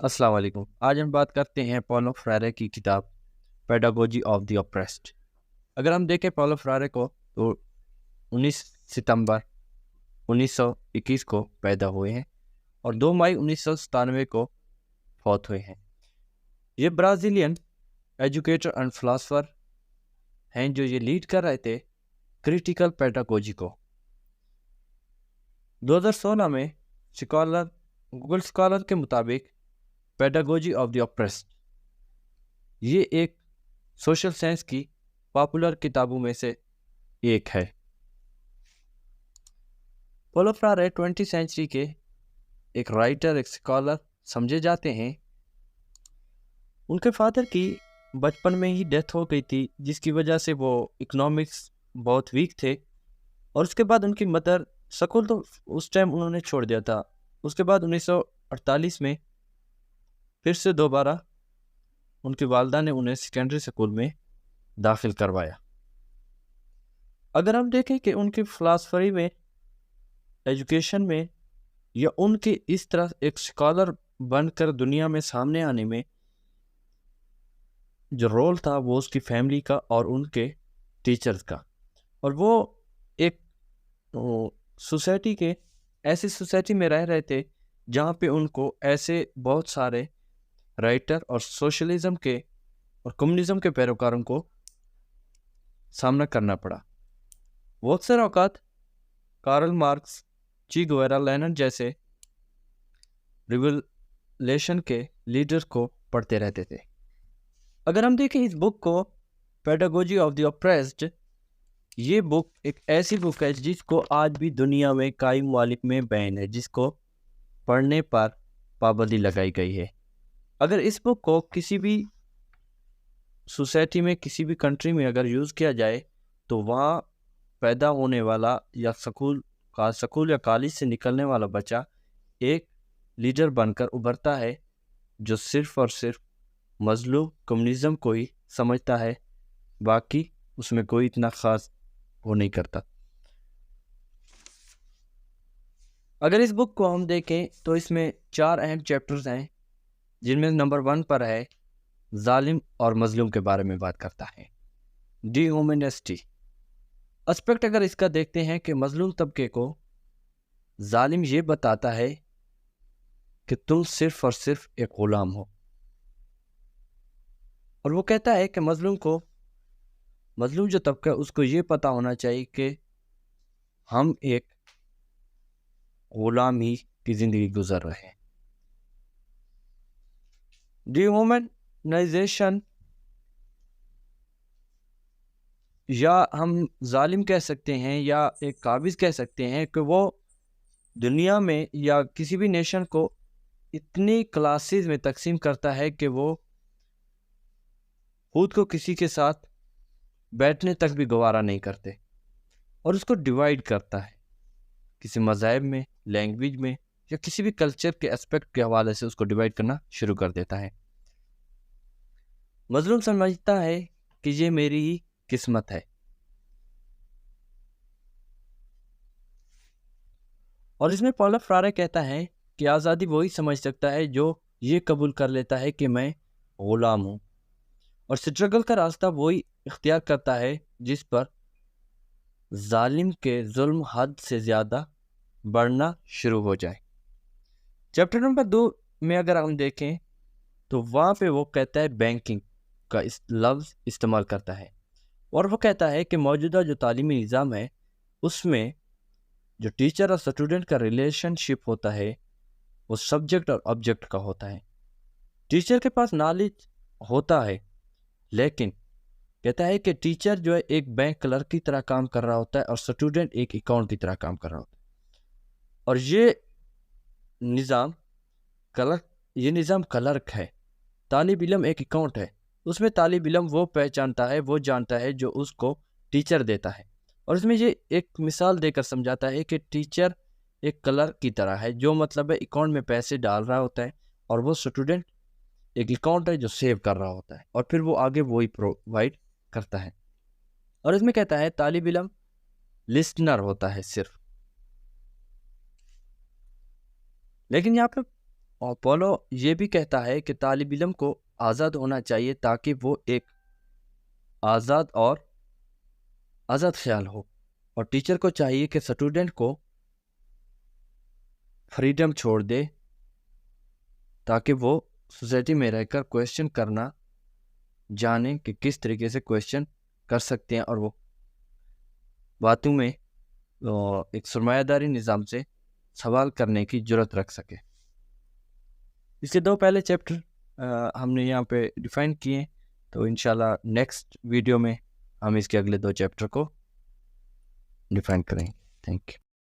السلام علیکم۔ آج ہم بات کرتے ہیں پولو فرائرے کی کتاب پیڈاگوجی آف دی اپریسڈ۔ اگر ہم دیکھیں پولو فرائرے کو تو 19 ستمبر 1921 کو پیدا ہوئے ہیں اور 2 مئی 1997 کو فوت ہوئے ہیں۔ یہ برازیلین ایجوکیٹر اینڈ فلاسفر ہیں جو یہ لیڈ کر رہے تھے کریٹیکل پیڈاگوجی کو۔ 2016 میں گوگل اسکالر کے مطابق پیڈاگوجی آف دی اپریسڈ یہ ایک سوشل سائنس کی پاپولر کتابوں میں سے ایک ہے۔ پولو فرائرے 20 سینچری کے ایک رائٹر، ایک اسکالر سمجھے جاتے ہیں۔ ان کے فادر کی بچپن میں ہی ڈیتھ ہو گئی تھی، جس کی وجہ سے وہ اکنامکس بہت ویک تھے، اور اس کے بعد ان کی مدر سکول تو اس ٹائم انہوں نے چھوڑ دیا تھا۔ اس کے بعد 1948 میں پھر سے دوبارہ ان کی والدہ نے انہیں سیکنڈری سکول میں داخل کروایا۔ اگر ہم دیکھیں کہ ان کی فلاسفری میں، ایجوکیشن میں، یا ان کے اس طرح ایک اسکالر بن کر دنیا میں سامنے آنے میں جو رول تھا، وہ اس کی فیملی کا اور ان کے ٹیچرز کا، اور وہ ایک سوسائٹی کے ایسی سوسائٹی میں رہ رہے تھے جہاں پہ ان کو ایسے بہت سارے رائٹر اور سوشلزم کے اور کمیونزم کے پیروکاروں کو سامنا کرنا پڑا۔ وہ اکثر اوقات کارل مارکس، چی گویرا، لینن جیسے ریولیوشن کے لیڈر کو پڑھتے رہتے تھے۔ اگر ہم دیکھیں اس بک کو، پیڈاگوجی آف دی اپریسڈ، یہ بک ایک ایسی بک ہے جس کو آج بھی دنیا میں کئی ممالک میں بین ہے، جس کو پڑھنے پر پابندی لگائی گئی ہے۔ اگر اس بک کو کسی بھی سوسائٹی میں، کسی بھی کنٹری میں اگر یوز کیا جائے تو وہاں پیدا ہونے والا یا سکول یا کالج سے نکلنے والا بچہ ایک لیڈر بن کر ابھرتا ہے، جو صرف اور صرف مظلوم کمیونزم کو ہی سمجھتا ہے، باقی اس میں کوئی اتنا خاص وہ نہیں کرتا۔ اگر اس بک کو ہم دیکھیں تو اس میں 4 اہم چیپٹرز ہیں، جن میں نمبر 1 پر ہے ظالم اور مظلوم کے بارے میں بات کرتا ہے، ڈی ہیومنسٹی اسپیکٹ۔ اگر اس کا دیکھتے ہیں کہ مظلوم طبقے کو ظالم یہ بتاتا ہے کہ تم صرف اور صرف ایک غلام ہو، اور وہ کہتا ہے کہ مظلوم جو طبقہ ہے اس کو یہ پتا ہونا چاہیے کہ ہم ایک غلامی کی زندگی گزر رہے ہیں۔ ڈی ہیومنائزیشن، یا ہم ظالم کہہ سکتے ہیں یا ایک قابض کہہ سکتے ہیں، کہ وہ دنیا میں یا کسی بھی نیشن کو اتنی کلاسز میں تقسیم کرتا ہے کہ وہ خود کو کسی کے ساتھ بیٹھنے تک بھی گوارا نہیں کرتے، اور اس کو ڈیوائیڈ کرتا ہے کسی مذہب میں، لینگویج میں، یا کسی بھی کلچر کے اسپیکٹ کے حوالے سے اس کو ڈیوائیڈ کرنا شروع کر دیتا ہے۔ مظلوم سمجھتا ہے کہ یہ میری ہی قسمت ہے، اور اس میں پولو فرائرے کہتا ہے کہ آزادی وہی سمجھ سکتا ہے جو یہ قبول کر لیتا ہے کہ میں غلام ہوں، اور سٹرگل کا راستہ وہی اختیار کرتا ہے جس پر ظالم کے ظلم حد سے زیادہ بڑھنا شروع ہو جائے۔ چیپٹر نمبر 2 میں اگر ہم دیکھیں تو وہاں پہ وہ کہتا ہے بینکنگ کا لفظ استعمال کرتا ہے، اور وہ کہتا ہے کہ موجودہ جو تعلیمی نظام ہے اس میں جو ٹیچر اور اسٹوڈنٹ کا ریلیشن شپ ہوتا ہے وہ سبجیکٹ اور آبجیکٹ کا ہوتا ہے۔ ٹیچر کے پاس نالج ہوتا ہے، لیکن کہتا ہے کہ ٹیچر جو ہے ایک بینک کلرک کی طرح کام کر رہا ہوتا ہے، اور اسٹوڈنٹ ایک اکاؤنٹ کی طرح کام کر رہا ہوتا ہے، اور یہ نظام کلرک ہے، طالب علم ایک اکاؤنٹ ہے۔ اس میں طالب علم وہ پہچانتا ہے، وہ جانتا ہے جو اس کو ٹیچر دیتا ہے، اور اس میں یہ ایک مثال دے کر سمجھاتا ہے کہ ٹیچر ایک کلرک کی طرح ہے، جو مطلب ہے اکاؤنٹ میں پیسے ڈال رہا ہوتا ہے، اور وہ اسٹوڈنٹ ایک اکاؤنٹ ہے جو سیو کر رہا ہوتا ہے، اور پھر وہ آگے وہی پرووائڈ کرتا ہے۔ اور اس میں کہتا ہے طالب علم لسنر ہوتا ہے صرف، لیکن یہاں پہ اور پولو یہ بھی کہتا ہے کہ طالب علم کو آزاد ہونا چاہیے تاکہ وہ ایک آزاد خیال ہو، اور ٹیچر کو چاہیے کہ اسٹوڈنٹ کو فریڈم چھوڑ دے تاکہ وہ سوسائٹی میں رہ کر کویشچن کرنا جانے کہ کس طریقے سے کویشچن کر سکتے ہیں، اور وہ باتوں میں ایک سرمایہ داری نظام سے سوال کرنے کی جرات رکھ سکے۔ اس کے 2 پہلے چیپٹر ہم نے یہاں پہ ڈیفائن کیے، تو انشاءاللہ نیکسٹ ویڈیو میں ہم اس کے اگلے 2 چیپٹر کو ڈیفائن کریں گے۔ Thank you.